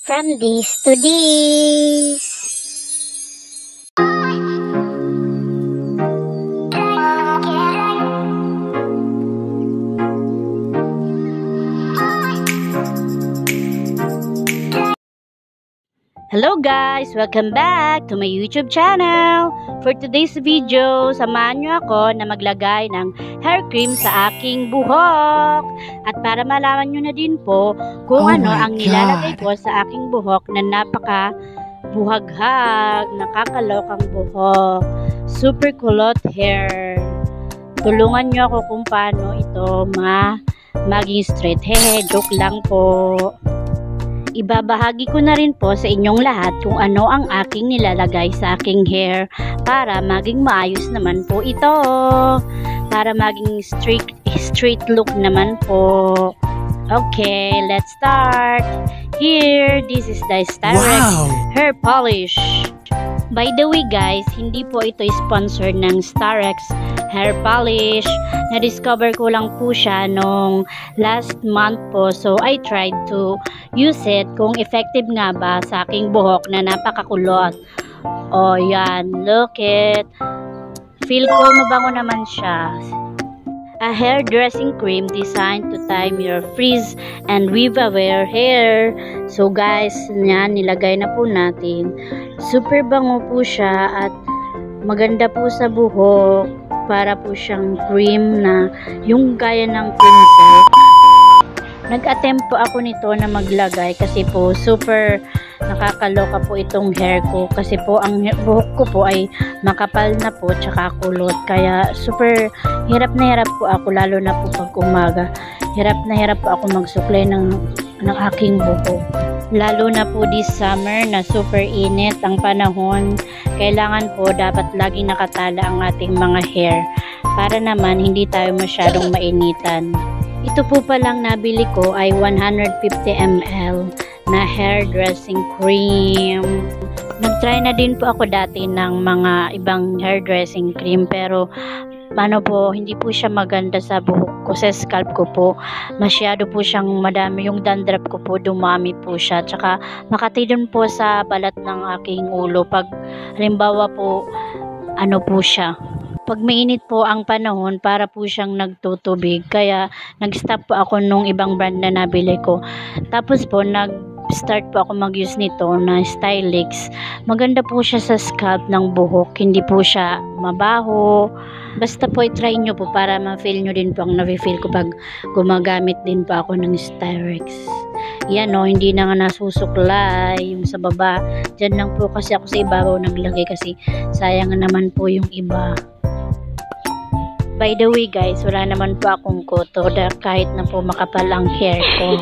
From this to this. Hello guys! Welcome back to my YouTube channel! For today's video, samahan nyo ako na maglagay ng hair cream sa aking buhok. At para malaman nyo na din po kung ano ang nilalagay ko sa aking buhok na napaka buhaghag, nakakalokang buhok. Super kulot hair. Tulungan nyo ako kung paano ito maging straight. Hehe, joke lang po. Ibabahagi ko na rin po sa inyong lahat kung ano ang aking nilalagay sa aking hair para maging maayos naman po ito. Para maging straight look naman po. Okay, let's start. Here, this is the Starex hair polish. By the way guys, hindi po ito sponsored ng Starex hair polish. Na-discover ko lang po siya nung last month po. So, I tried to use it kung effective nga ba sa aking buhok na napakakulot. O, yan. Look it. Feel ko mabango naman siya. A hair dressing cream designed to time your frizz and weave-aware hair. So guys, yan, nilagay na po natin. Super bango po siya at maganda po sa buhok. Para po siyang cream na yung gaya ng cream set. Nag-attempt po ako nito na maglagay kasi po super nakakaloka po itong hair ko kasi po ang buhok ko po ay makapal na po tsaka kulot, kaya super hirap po ako lalo na po pag umaga. Hirap po ako magsuklay ng aking buhok, lalo na po this summer na super init ang panahon. Kailangan po dapat lagi nakatala ang ating mga hair para naman hindi tayo masyadong mainitan. Ito po palang nabili ko ay 150 ml na hair dressing cream. Nag-try na din po ako dati ng mga ibang hair dressing cream pero hindi po siya maganda sa buhok ko, sa scalp ko po. Masyado po siyang madami, yung dandruff ko po dumami po siya, tsaka makati din po sa balat ng aking ulo pag halimbawa po po siya. Pag mainit po ang panahon, para po siyang nagtutubig, kaya nag-stop po ako nung ibang brand na nabili ko. Tapos po nag-start po ako mag-use nito na Stylix. Maganda po siya sa scalp ng buhok, hindi po siya mabaho. Basta po i-try nyo po para ma-feel nyo din po ang na-feel ko pag gumagamit din po ako ng Starex. Yan o, hindi na nga nasusuklay yung sa baba. Diyan lang po kasi ako sa ibabaw naglagay kasi sayang naman po yung iba. By the way guys, wala naman po akong koto kahit na po makapal ang hair ko.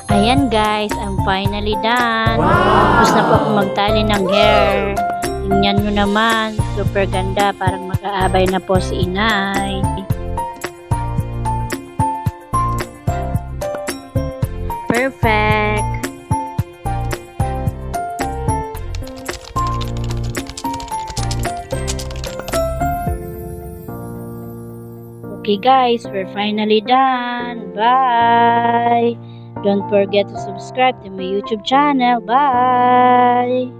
Ayan guys, I'm finally done. Tapos na po ako magtali ng hair. Tingnan nyo naman, super ganda, parang mag-aabay na po si inay. Perfect! Okay guys, we're finally done. Bye! Don't forget to subscribe to my YouTube channel. Bye!